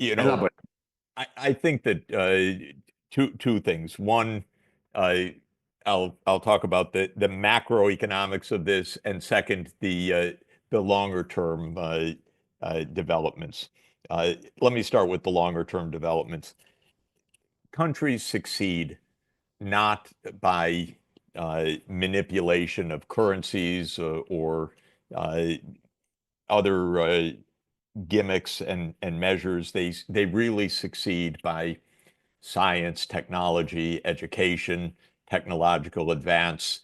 You No, know, but I think that two things. One, uh, I'll talk about the macroeconomics of this, and second, the longer term developments. Let me start with the longer term developments. Countries succeed not by manipulation of currencies or uh, other gimmicks and measures. They really succeed by science, technology, education, technological advance,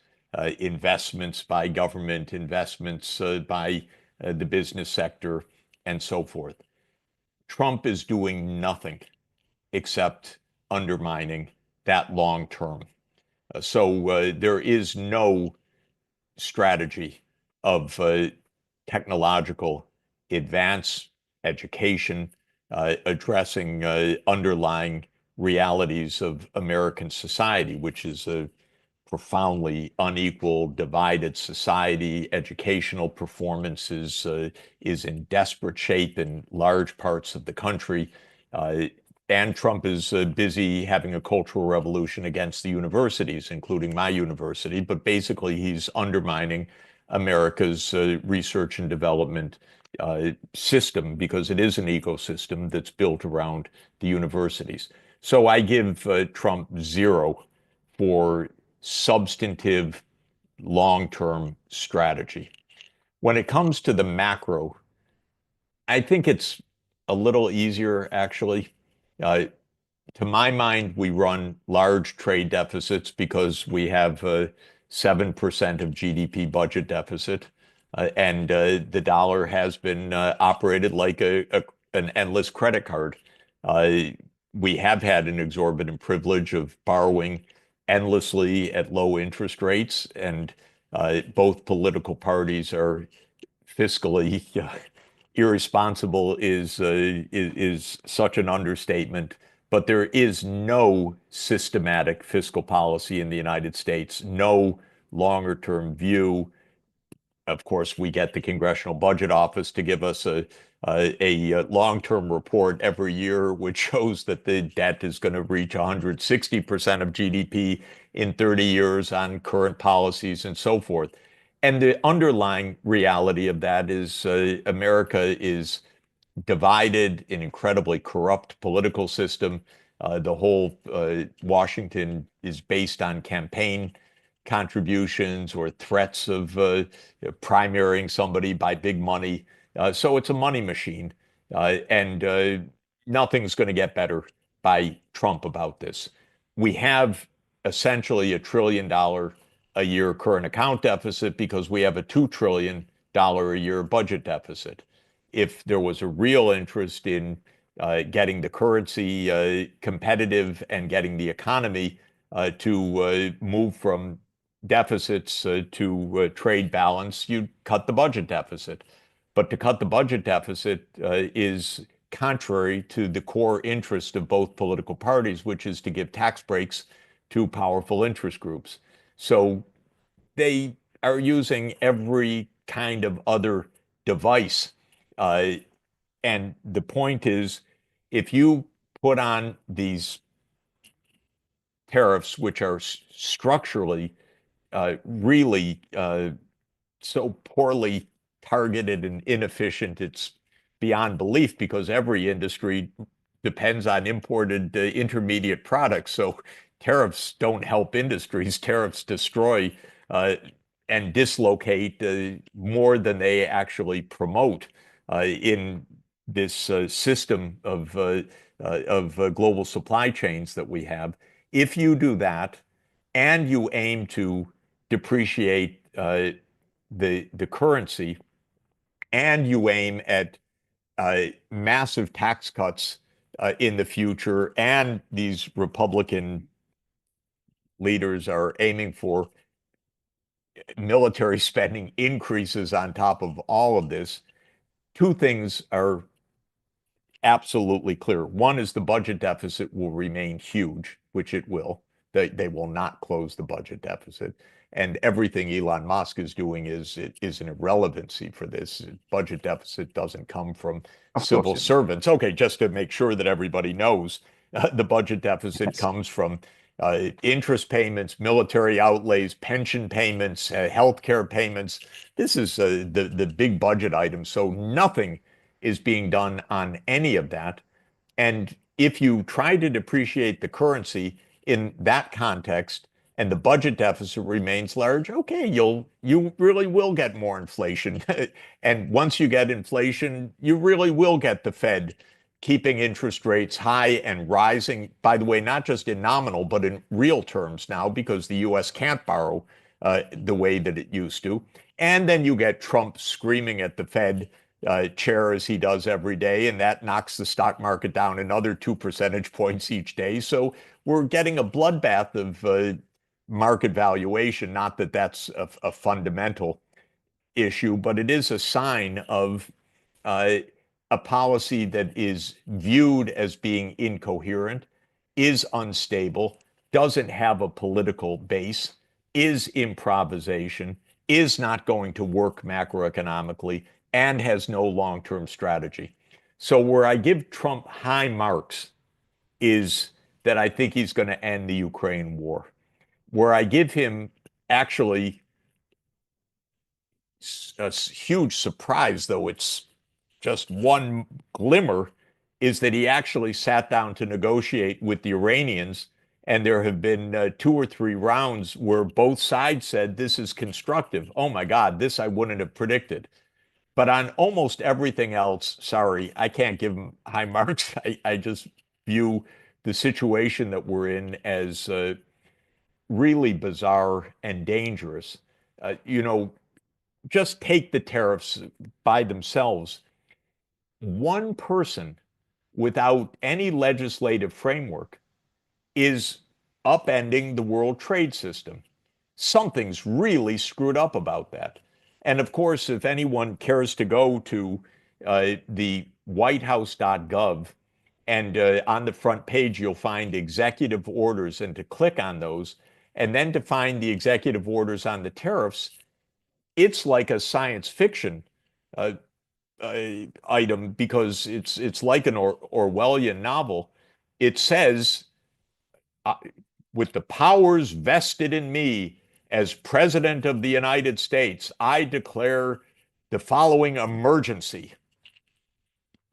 investments by government, investments by the business sector, and so forth. Trump is doing nothing except undermining that long term. So there is no strategy of technological advance, education, addressing underlying realities of American society, which is a profoundly unequal, divided society. Educational performance is in desperate shape in large parts of the country. Uh, and Trump is busy having a cultural revolution against the universities, including my university. But basically, he's undermining America's research and development system because it is an ecosystem that's built around the universities. So I give Trump zero for substantive long-term strategy. When it comes to the macro, I think it's a little easier, actually. Uh, to my mind, we run large trade deficits because we have a 7% of GDP budget deficit. And the dollar has been operated like an endless credit card. Uh, we have had an exorbitant privilege of borrowing endlessly at low interest rates, and both political parties are fiscally irresponsible is such an understatement. But there is no systematic fiscal policy in the United States, no longer term view. Of course, we get the Congressional Budget Office to give us a long-term report every year, which shows that the debt is going to reach 160% of GDP in 30 years on current policies and so forth. And the underlying reality of that is America is divided, an incredibly corrupt political system. The whole Washington is based on campaign contributions or threats of primarying somebody by big money. So it's a money machine. And nothing's going to get better by Trump about this. We have essentially $1 trillion a year current account deficit because we have a $2 trillion a year budget deficit. If there was a real interest in getting the currency competitive and getting the economy to move from deficits to trade balance, you'd cut the budget deficit. But to cut the budget deficit is contrary to the core interest of both political parties, which is to give tax breaks to powerful interest groups. So they are using every kind of other device. Uh, and the point is, if you put on these tariffs, which are structurally really so poorly targeted and inefficient, it's beyond belief because every industry depends on imported intermediate products. So tariffs don't help industries. Tariffs destroy uh, and dislocate more than they actually promote in this system of global supply chains that we have. If you do that and you aim to depreciate the currency and you aim at massive tax cuts in the future, and these Republican leaders are aiming for military spending increases on top of all of this, two things are absolutely clear. One is the budget deficit will remain huge, which it will. They will not close the budget deficit. And everything Elon Musk is doing is an irrelevancy for this. Budget deficit doesn't come from Of course civil it servants. Okay, just to make sure that everybody knows, the budget deficit is. comes from interest payments, military outlays, pension payments, healthcare payments. This is the big budget item. So nothing is being done on any of that. And if you try to depreciate the currency in that context and the budget deficit remains large, okay, you really will get more inflation. And once you get inflation, you really will get the Fed keeping interest rates high and rising, by the way, not just in nominal, but in real terms now, because the US can't borrow the way that it used to. And then you get Trump screaming at the Fed chair as he does every day, and that knocks the stock market down another 2 percentage points each day. So we're getting a bloodbath of market valuation. Not that that's a fundamental issue, but it is a sign of a policy that is viewed as being incoherent, is unstable, doesn't have a political base, is improvisation, is not going to work macroeconomically, and has no long-term strategy. So where I give Trump high marks is that I think he's going to end the Ukraine war. Where I give him actually a huge surprise, though it's just one glimmer, is that he actually sat down to negotiate with the Iranians. And there have been 2 or 3 rounds where both sides said this is constructive. Oh my God, this I wouldn't have predicted. But on almost everything else, sorry, I can't give him high marks. I just view the situation that we're in as really bizarre and dangerous. Just take the tariffs by themselves. One person without any legislative framework is upending the world trade system. Something's really screwed up about that. And of course, if anyone cares to go to the whitehouse.gov, and on the front page, you'll find executive orders, and to click on those, and then to find the executive orders on the tariffs, it's like a science fiction uh, item, because it's like an Orwellian novel. It says, uh, with the powers vested in me as President of the United States, I declare the following emergency.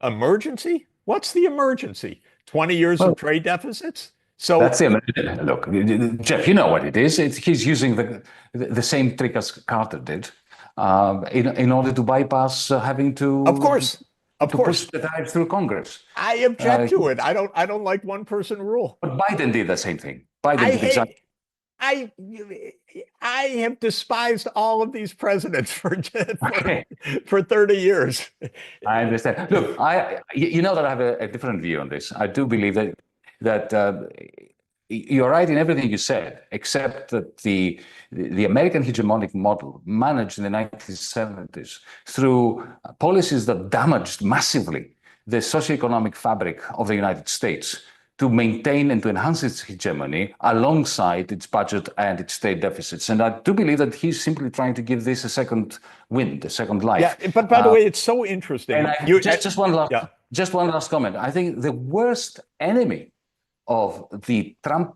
Emergency? What's the emergency? 20 years of Well, trade deficits? So, that's him. Look, Jeff, you know what it is. He's using the same trick as Carter did in order to bypass having of course, of to course, push the tariffs through Congress. I object to it. I don't like one person rule. But Biden did the same thing. Biden I did hate exactly. I I have despised all of these presidents Okay, for 30 years. I understand. Look, you know that I have a different view on this. I do believe that you're right in everything you said, except that the American hegemonic model managed in the 1970s through policies that damaged massively the socioeconomic fabric of the United States to maintain and to enhance its hegemony alongside its budget and its state deficits. And I do believe that he's simply trying to give this a second wind, a second life. Yeah, but by the way, it's so interesting. And just one last comment. I think the worst enemy of the Trump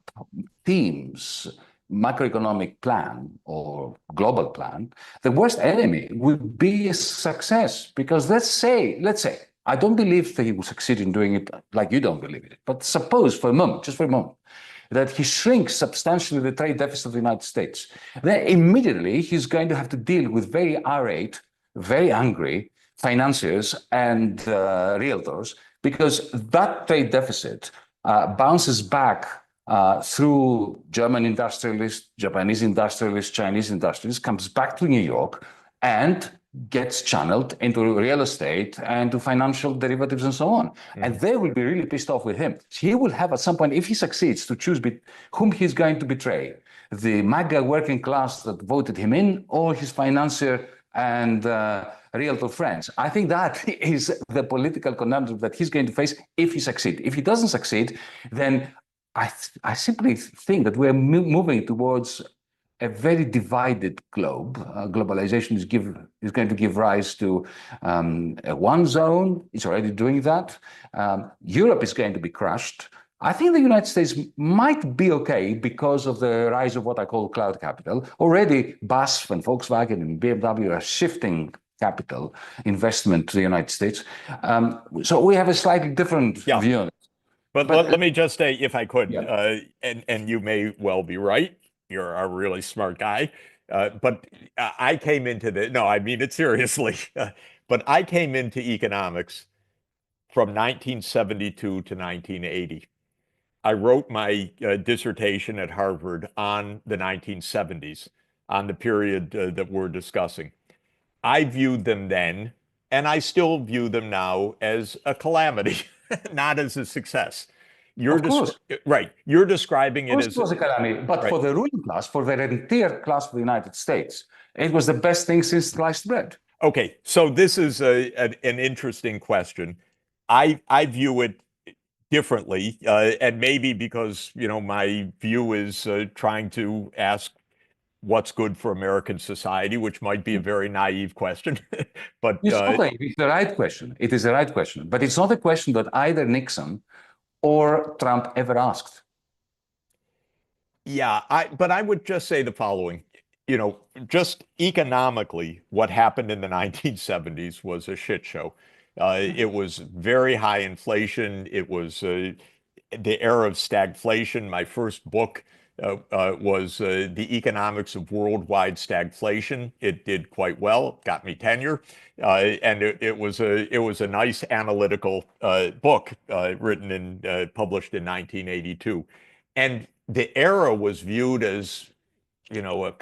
team's macroeconomic plan or global plan, the worst enemy would be a success. Because let's say, I don't believe that he will succeed in doing it like you don't believe it. But suppose for a moment, just for a moment, that he shrinks substantially the trade deficit of the United States. Then immediately he's going to have to deal with very irate, very angry financiers and realtors, because that trade deficit bounces back through German industrialists, Japanese industrialists, Chinese industrialists, comes back to New York and gets channeled into real estate and to financial derivatives and so on. And they will be really pissed off with him. He will have at some point, if he succeeds, to choose whom he's going to betray, the MAGA working class that voted him in or his financier and realtor friends. I think that is the political conundrum that he's going to face if he succeeds. If he doesn't succeed, then I simply think that we're moving towards a very divided globe. Globalization is going to give rise to a one zone. It's already doing that. Europe is going to be crushed. I think the United States might be okay because of the rise of what I call cloud capital. Already, BASF and Volkswagen and BMW are shifting capital investment to the United States. So we have a slightly different view on it. But let me just say, if I could, and you may well be right. You're a really smart guy. But I came into no, I mean it seriously. But I came into economics from 1972 to 1980. I wrote my dissertation at Harvard on the 1970s, on the period that we're discussing. I viewed them then, and I still view them now, as a calamity, not as a success. Of course. Right. You're describing it as it was a calamity, but for the ruling class, for the rentier class of the United States, it was the best thing since sliced bread. Okay, so this is an interesting question. I view it differently, and maybe because my view is trying to ask what's good for American society, which might be a very naive question. But it's the right question. It is the right question, but it's not a question that either Nixon or Trump ever asked. Yeah, but I would just say the following. Just economically, what happened in the 1970s was a shit show. It was very high inflation. It was the era of stagflation. My first book was The Economics of Worldwide Stagflation. It did quite well, got me tenure, and it was a nice analytical book written and published in 1982, and the era was viewed as a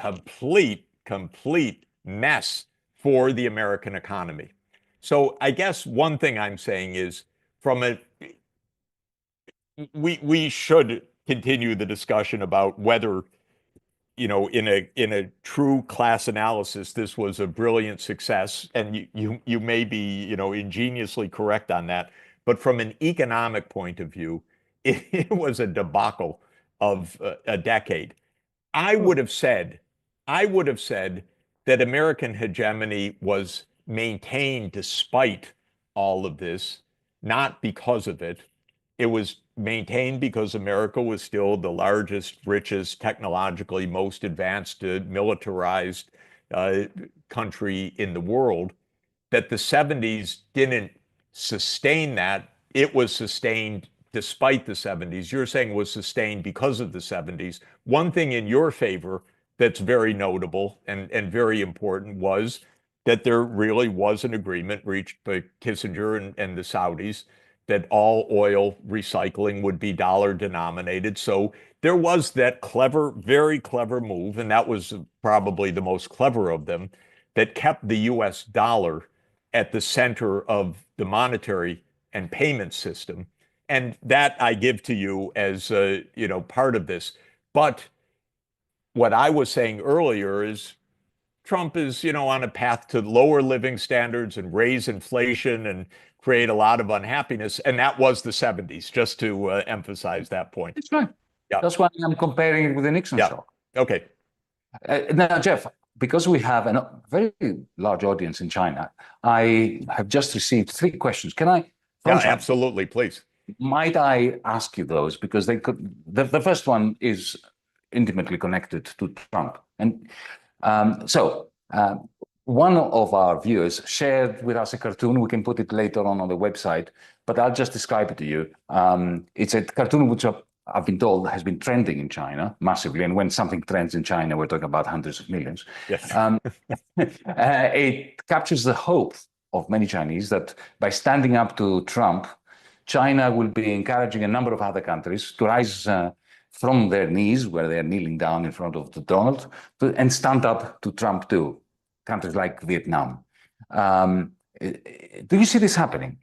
complete mess for the American economy. So I guess one thing I'm saying is we should continue the discussion about whether, in a true class analysis, this was a brilliant success, and you may be, ingeniously correct on that. But from an economic point of view, it was a debacle of a decade. I would have said that American hegemony was maintained despite all of this, not because of it. It was maintained because America was still the largest, richest, technologically most advanced, militarized country in the world. That the 70s didn't sustain that. It was sustained despite the 70s. You're saying was sustained because of the 70s. One thing in your favor that's very notable and very important was that there really was an agreement reached by Kissinger and the Saudis that all oil recycling would be dollar denominated. So there was that clever, very clever move, and that was probably the most clever of them, that kept the US dollar at the center of the monetary and payment system. And that I give to you as part of this. But what I was saying earlier is Trump is, on a path to lower living standards and raise inflation and create a lot of unhappiness. And that was the 70s, just to emphasize that point. That's right. Yeah. That's why I'm comparing it with the Nixon shock. Okay. Now, Jeff, because we have a very large audience in China, I have just received 3 questions. Can I? Yeah, absolutely, please. Might I ask you those? Because they could. The first one is intimately connected to Trump. And one of our viewers shared with us a cartoon. We can put it later on the website, but I'll just describe it to you. It's a cartoon which I've been told has been trending in China massively. And when something trends in China, we're talking about hundreds of millions. Yes. It captures the hope of many Chinese that by standing up to Trump, China will be encouraging a number of other countries to rise from their knees, where they are kneeling down in front of the Donald, and stand up to Trump too. Countries like Vietnam. Do you see this happening?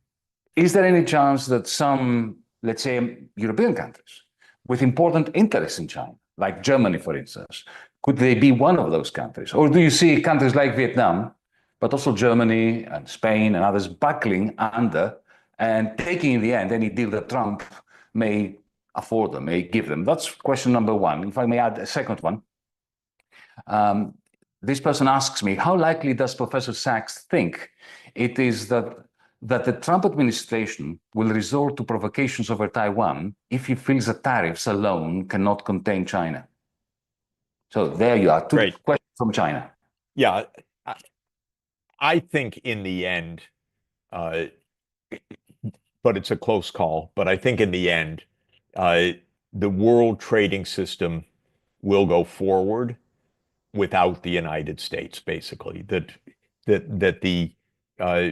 Is there any chance that some, let's say, European countries with important interests in China, like Germany, for instance, could they be one of those countries? Or do you see countries like Vietnam, but also Germany and Spain and others buckling under and taking in the end any deal that Trump may afford them, may give them? That's question number one. If I may add a second one, this person asks me, how likely does Professor Sachs think it is that the Trump administration will resort to provocations over Taiwan if he feels that tariffs alone cannot contain China? So there you are, two Great. questions from China. Yeah, I think in the end, uh, but it's a close call, but I think in the end, uh, the world trading system will go forward without the United States, basically. That the uh,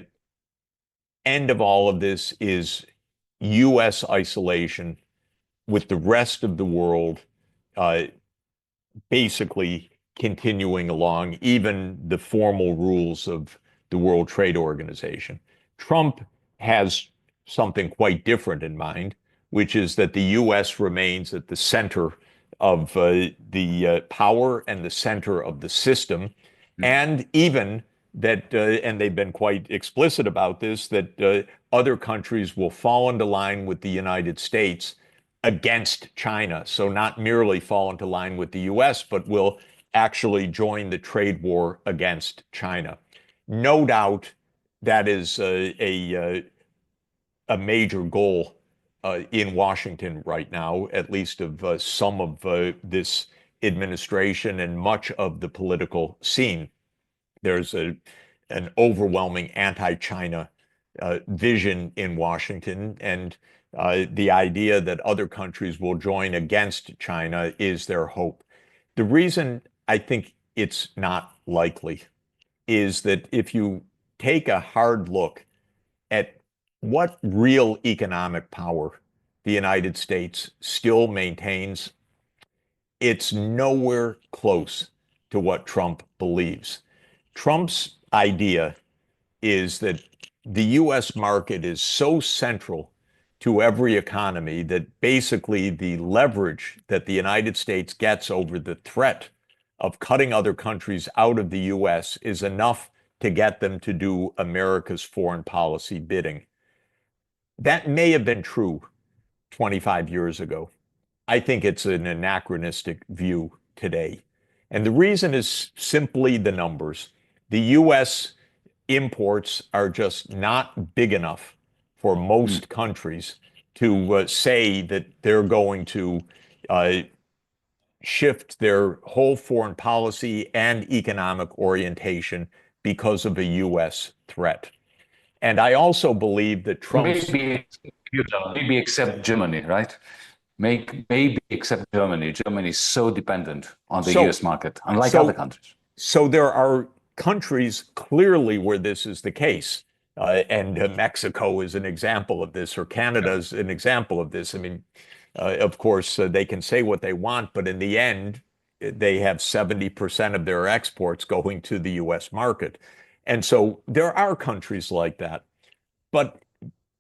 end of all of this is U.S. isolation with the rest of the world uh, basically continuing along, even the formal rules of the World Trade Organization. Trump has something quite different in mind, which is that the U.S. remains at the center of the power and the center of the system, and even that, and they've been quite explicit about this, that other countries will fall into line with the United States against China. So not merely fall into line with the US, but will actually join the trade war against China. No doubt that is a major goal in Washington right now, at least of some of this administration and much of the political scene. There's an overwhelming anti-China vision in Washington, and the idea that other countries will join against China is their hope. The reason I think it's not likely is that if you take a hard look at what real economic power the United States still maintains, it's nowhere close to what Trump believes. Trump's idea is that the US market is so central to every economy that basically the leverage that the United States gets over the threat of cutting other countries out of the US is enough to get them to do America's foreign policy bidding. That may have been true 25 years ago. I think it's an anachronistic view today. And the reason is simply the numbers. The US imports are just not big enough for most countries to say that they're going to uh, shift their whole foreign policy and economic orientation because of a US threat. And I also believe that Trump's Maybe except Germany, right? Maybe except Germany. Germany is so dependent on the so US market, unlike other so countries. so there are countries clearly where this is the case. And Mexico is an example of this, or Canada is an example of this. I mean, of course, they can say what they want, but in the end, they have 70% of their exports going to the US market. And so there are countries like that. But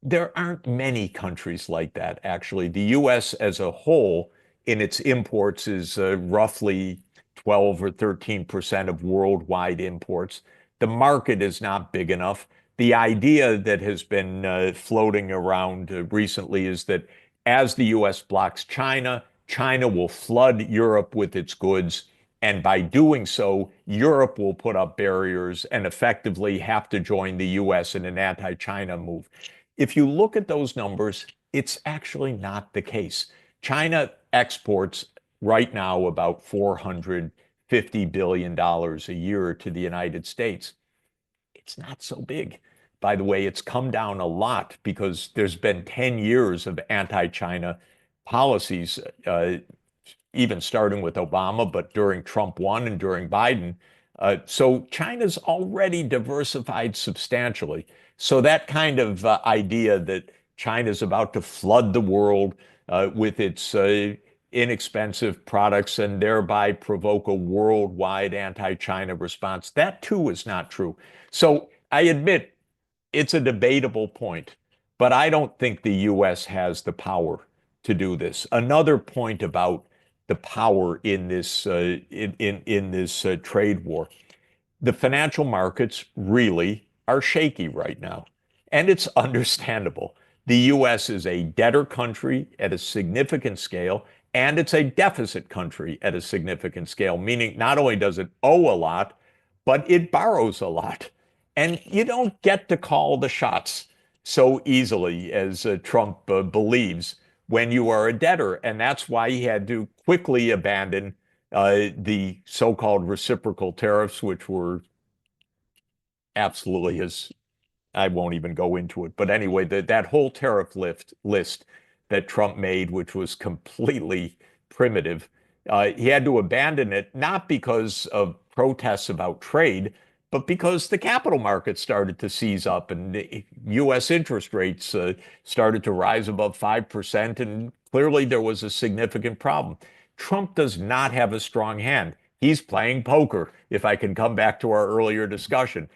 there aren't many countries like that, actually. The US as a whole in its imports is roughly 12 or 13% of worldwide imports. The market is not big enough. The idea that has been floating around recently is that as the US blocks China, China will flood Europe with its goods. And by doing so, Europe will put up barriers and effectively have to join the US in an anti-China move. If you look at those numbers, it's actually not the case. China exports right now about $450 billion a year to the United States. It's not so big. By the way, it's come down a lot because there's been 10 years of anti-China policies, even starting with Obama, but during Trump 1 and during Biden. So China's already diversified substantially. So that kind of idea that China's about to flood the world with its inexpensive products and thereby provoke a worldwide anti-China response, that too is not true. So I admit it's a debatable point, but I don't think the US has the power to do this. Another point about the power in this in this trade war. The financial markets really are shaky right now, and it's understandable. The U.S. is a debtor country at a significant scale, and it's a deficit country at a significant scale, meaning not only does it owe a lot, but it borrows a lot. And you don't get to call the shots so easily as Trump believes when you are a debtor. And that's why he had to quickly abandon the so-called reciprocal tariffs, which were absolutely his. I won't even go into it. But anyway, that whole tariff list that Trump made, which was completely primitive, he had to abandon it, not because of protests about trade, but because the capital markets started to seize up and the U.S. interest rates started to rise above 5%. And clearly there was a significant problem. Trump does not have a strong hand. He's playing poker, if I can come back to our earlier discussion.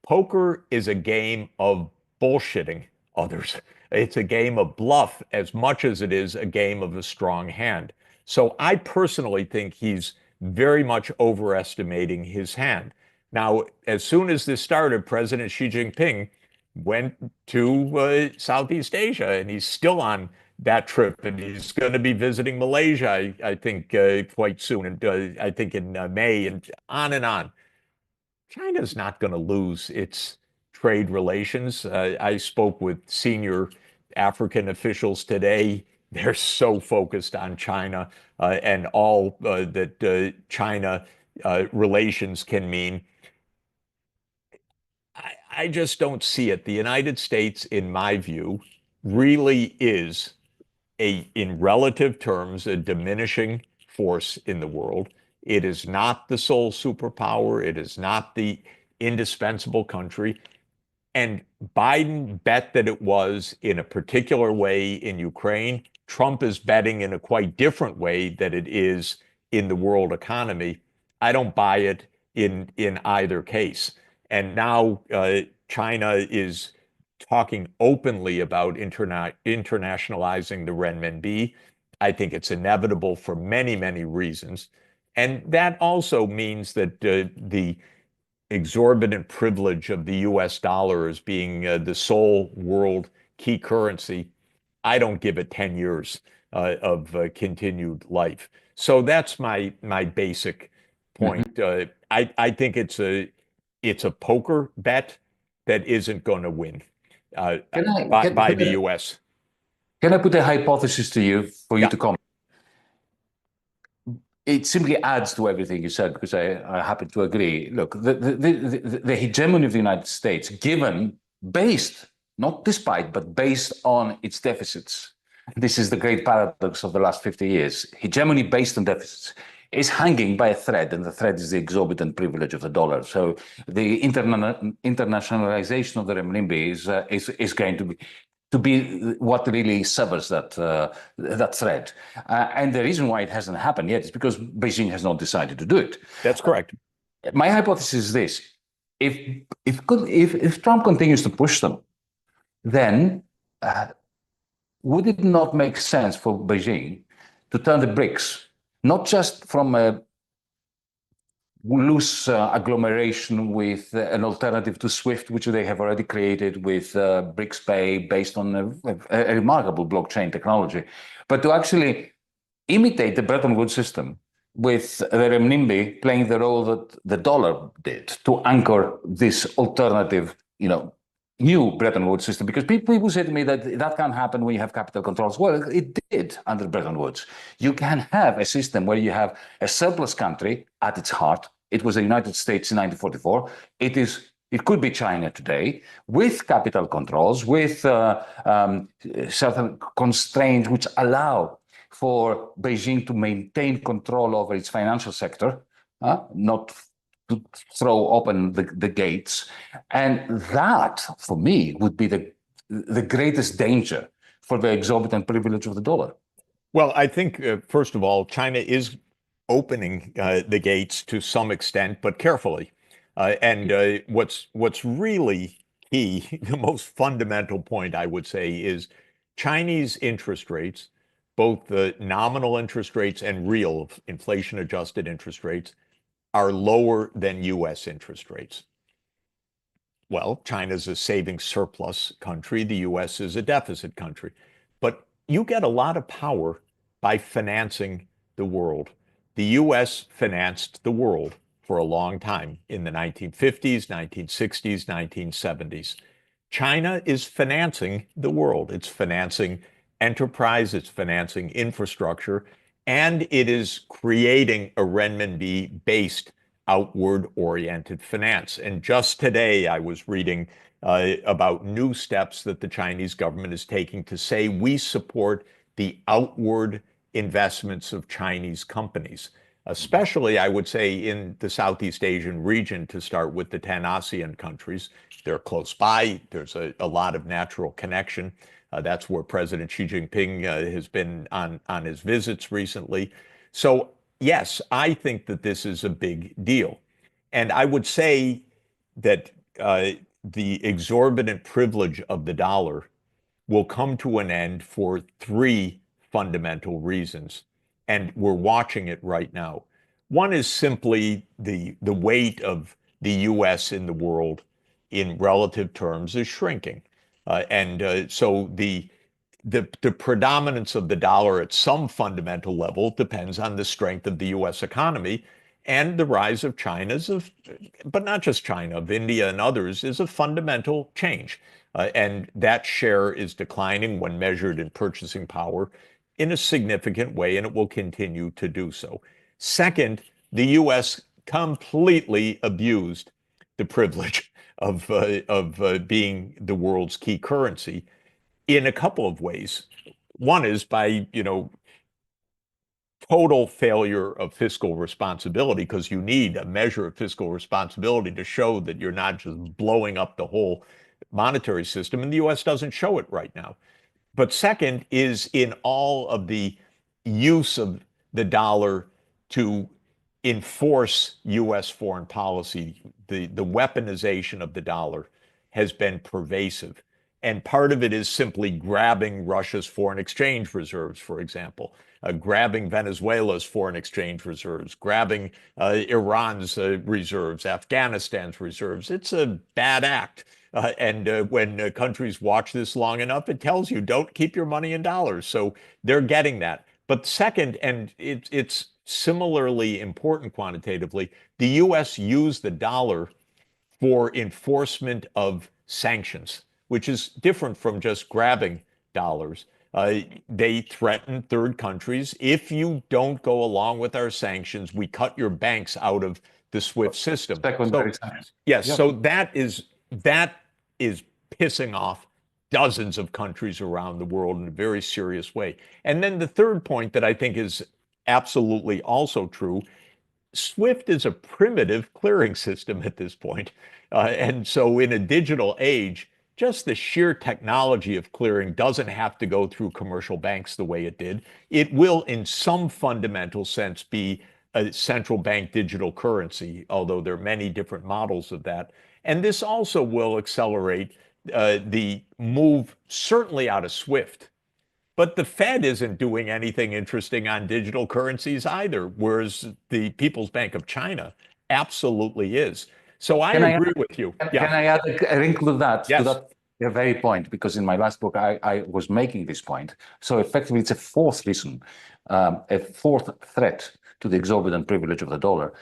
Poker is a game of bullshitting others. It's a game of bluff as much as it is a game of a strong hand. So I personally think he's very much overestimating his hand. Now, as soon as this started, President Xi Jinping went to Southeast Asia, and he's still on that trip, and he's going to be visiting Malaysia, I think, quite soon, and I think in May, and on and on. China's not going to lose its trade relations. I spoke with senior African officials today. They're so focused on China and all that China relations can mean. I just don't see it. The United States, in my view, really is in relative terms, a diminishing force in the world. It is not the sole superpower. It is not the indispensable country. And Biden bet that it was in a particular way in Ukraine. Trump is betting in a quite different way that it is in the world economy. I don't buy it in either case. And now China is talking openly about internationalizing the renminbi. I think it's inevitable for many, many reasons. And that also means that the exorbitant privilege of the US dollar as being the sole world key currency, I don't give it 10 years of continued life. So that's my basic point. Mhm. I think it's a poker bet that isn't going to win Can I by the US. can I put a hypothesis to you for you Yeah, to comment? It simply adds to everything you said because I happen to agree. Look, the hegemony of the United States, given, based, not despite, but based on its deficits, this is the great paradox of the last 50 years. Hegemony based on deficits is hanging by a thread, and the thread is the exorbitant privilege of the dollar. So the internationalization of the renminbi is going to be what really severs that thread. And the reason why it hasn't happened yet is because Beijing has not decided to do it. that's correct. My hypothesis is this: if Trump continues to push them, then would it not make sense for Beijing to turn the BRICS not just from a loose agglomeration with an alternative to SWIFT, which they have already created with BRICS Pay based on a remarkable blockchain technology, but to actually imitate the Bretton Woods system with the renminbi playing the role that the dollar did to anchor this alternative, new Bretton Woods system. Because people say to me that can't happen when you have capital controls. Well, it did under Bretton Woods. You can have a system where you have a surplus country at its heart. It was the United States in 1944. It could be China today, with capital controls, with certain constraints which allow for Beijing to maintain control over its financial sector, not to throw open the gates. And that, for me, would be the greatest danger for the exorbitant privilege of the dollar. Well, I think, first of all, China is opening the gates to some extent, but carefully. And what's really key, the most fundamental point I would say is Chinese interest rates, both the nominal interest rates and real inflation-adjusted interest rates, are lower than U.S. interest rates. Well, China's a saving surplus country. The US is a deficit country. But you get a lot of power by financing the world. The US financed the world for a long time in the 1950s, 1960s, 1970s. China is financing the world. It's financing enterprise, it's financing infrastructure, and it is creating a renminbi based outward oriented finance. And just today, I was reading about new steps that the Chinese government is taking to say we support the outward investments of Chinese companies, especially, I would say, in the Southeast Asian region, to start with the 10 ASEAN countries. They're close by. There's a lot of natural connection. That's where President Xi Jinping has been on his visits recently. So, yes, I think that this is a big deal. And I would say that the exorbitant privilege of the dollar will come to an end for three fundamental reasons. And we're watching it right now. One is simply the weight of the US in the world in relative terms is shrinking. So the predominance of the dollar at some fundamental level depends on the strength of the US economy, and the rise of but not just China, of India and others is a fundamental change. And that share is declining when measured in purchasing power in a significant way, and it will continue to do so. Second, the US completely abused the privilege of being the world's key currency in a couple of ways. One is by, total failure of fiscal responsibility, because you need a measure of fiscal responsibility to show that you're not just blowing up the whole monetary system, and the US doesn't show it right now. But second is in all of the use of the dollar to enforce US foreign policy. The weaponization of the dollar has been pervasive. And part of it is simply grabbing Russia's foreign exchange reserves, for example, grabbing Venezuela's foreign exchange reserves, grabbing Iran's reserves, Afghanistan's reserves. It's a bad act. And when countries watch this long enough, it tells you don't keep your money in dollars. So they're getting that. But second, and it's similarly important quantitatively, the US used the dollar for enforcement of sanctions, which is different from just grabbing dollars. They threaten third countries. If you don't go along with our sanctions, we cut your banks out of the SWIFT system. Secondary So, sanctions. yes, Yep. so that is pissing off dozens of countries around the world in a very serious way. And then the third point that I think is absolutely also true, SWIFT is a primitive clearing system at this point. And so in a digital age, just the sheer technology of clearing doesn't have to go through commercial banks the way it did. It will, in some fundamental sense, be a central bank digital currency, although there are many different models of that. And this also will accelerate the move, certainly out of SWIFT. But the Fed isn't doing anything interesting on digital currencies either, whereas the People's Bank of China absolutely is. So I agree with you. Can I add a wrinkle to that? Yes. To that very point, because in my last book I was making this point. So effectively, it's a fourth reason, a fourth threat to the exorbitant privilege of the dollar.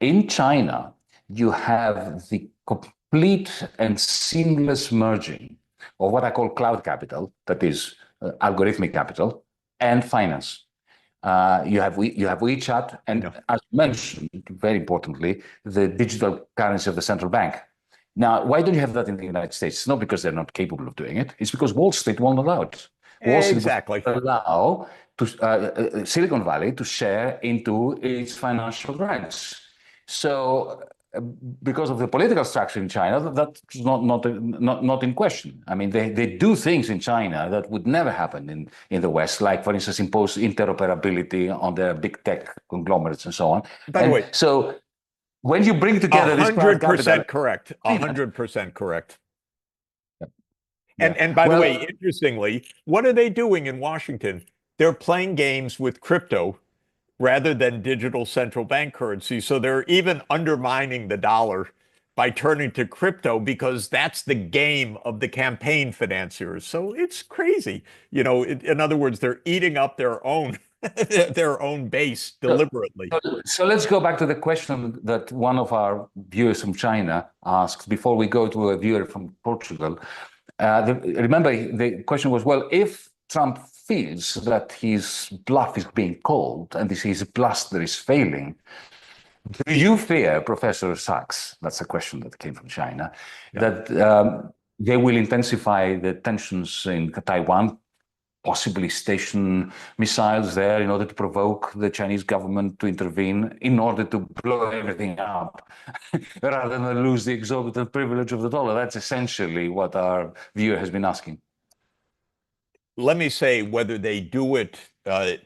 In China, you have the complete and seamless merging of what I call cloud capital, that is algorithmic capital, and finance. You have WeChat, and as mentioned, very importantly, the digital currency of the central bank. Now, why don't you have that in the United States? It's not because they're not capable of doing it. It's because Wall Street won't allow it. Wall Street Exactly. won't allow Silicon Valley to share into its financial rights. So, because of the political structure in China, that's not in question. I mean, they do things in China that would never happen in the West, like, for instance, impose interoperability on their big tech conglomerates and so on. By the way, so when you bring together this 100% correct, 100% correct. And by the way, interestingly, what are they doing in Washington? They're playing games with crypto rather than digital central bank currency. So they're even undermining the dollar by turning to crypto because that's the game of the campaign financiers. So it's crazy. In other words, they're eating up their own their own base So, deliberately. so let's go back to the question that one of our viewers from China asked before we go to a viewer from Portugal. Remember, the question was, well, if Trump feels that his bluff is being called and his bluster is failing, do you fear, Professor Sachs, that's a question that came from China, Yeah. that they will intensify the tensions in Taiwan, possibly station missiles there in order to provoke the Chinese government to intervene in order to blow everything up rather than lose the exorbitant privilege of the dollar? That's essentially what our viewer has been asking. Let me say whether they do it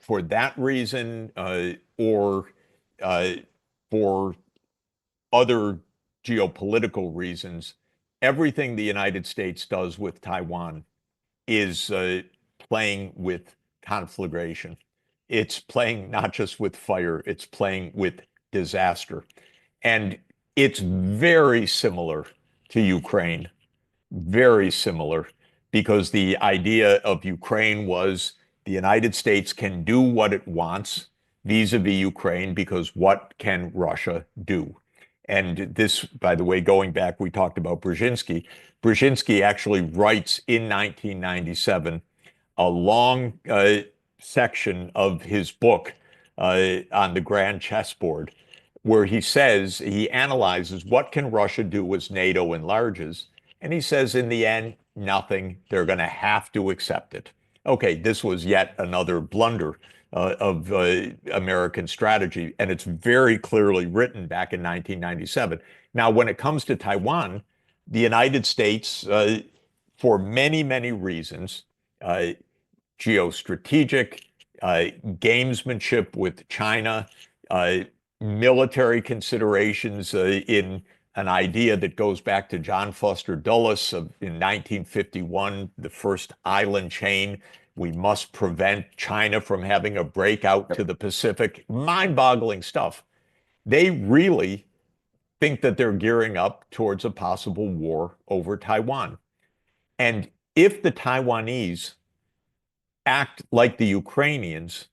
for that reason or for other geopolitical reasons, everything the United States does with Taiwan is playing with conflagration. It's playing not just with fire, it's playing with disaster. And it's very similar to Ukraine, very similar, because the idea of Ukraine was the United States can do what it wants vis-a-vis Ukraine because what can Russia do? And this, by the way, going back, we talked about Brzezinski. Brzezinski actually writes in 1997 a long section of his book on the grand chessboard, where he analyzes what can Russia do as NATO enlarges, and he says in the end, nothing. They're going to have to accept it. Okay, this was yet another blunder of American strategy, and it's very clearly written back in 1997. Now, when it comes to Taiwan, the United States, for many, many reasons, geostrategic, gamesmanship with China, uh, military considerations in an idea that goes back to John Foster Dulles in 1951, the first island chain. We must prevent China from having a breakout to the Pacific. Mind-boggling stuff. They really think that they're gearing up towards a possible war over Taiwan. And if the Taiwanese act like the Ukrainians,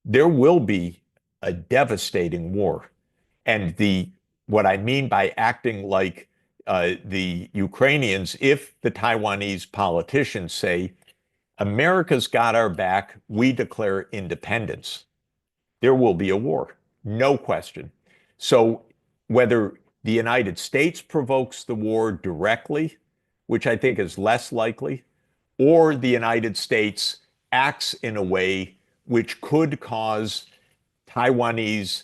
there will be a devastating war. And what I mean by acting like the Ukrainians, if the Taiwanese politicians say, America's got our back, we declare independence, there will be a war, no question. So whether the United States provokes the war directly, which I think is less likely, or the United States acts in a way which could cause Taiwanese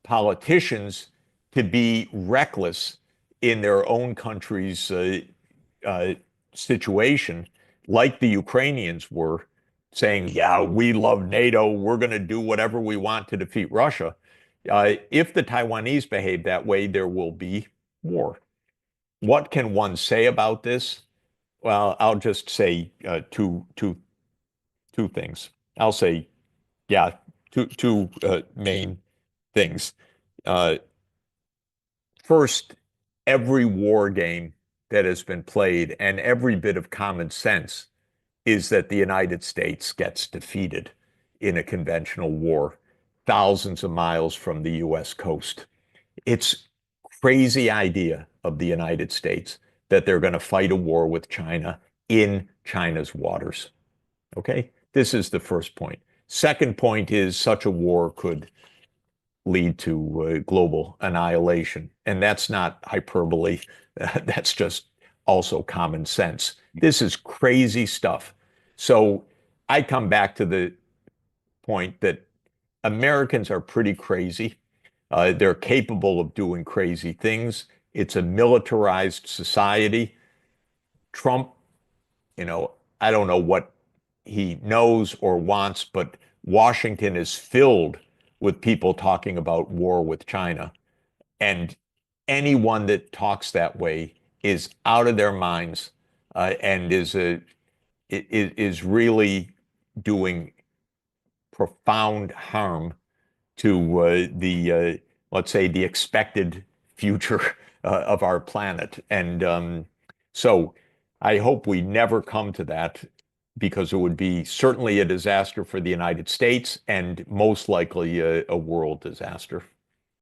politicians to be reckless in their own country's uh, situation, like the Ukrainians were, saying, yeah, we love NATO, we're going to do whatever we want to defeat Russia. If the Taiwanese behave that way, there will be war. What can one say about this? Well, I'll just say two things. I'll say, yeah, two main things. Uh, First, every war game that has been played and every bit of common sense is that the United States gets defeated in a conventional war thousands of miles from the US coast. It's crazy idea of the United States that they're going to fight a war with China in China's waters. Okay? This is the first point. Second point is such a war could lead to global annihilation. And that's not hyperbole. That's just also common sense. This is crazy stuff. So I come back to the point that Americans are pretty crazy. They're capable of doing crazy things. It's a militarized society. Trump, I don't know what he knows or wants, but Washington is filled with people talking about war with China. And anyone that talks that way is out of their minds and is really doing profound harm to let's say, the expected future of our planet. And so I hope we never come to that, because it would be certainly a disaster for the United States and most likely a world disaster.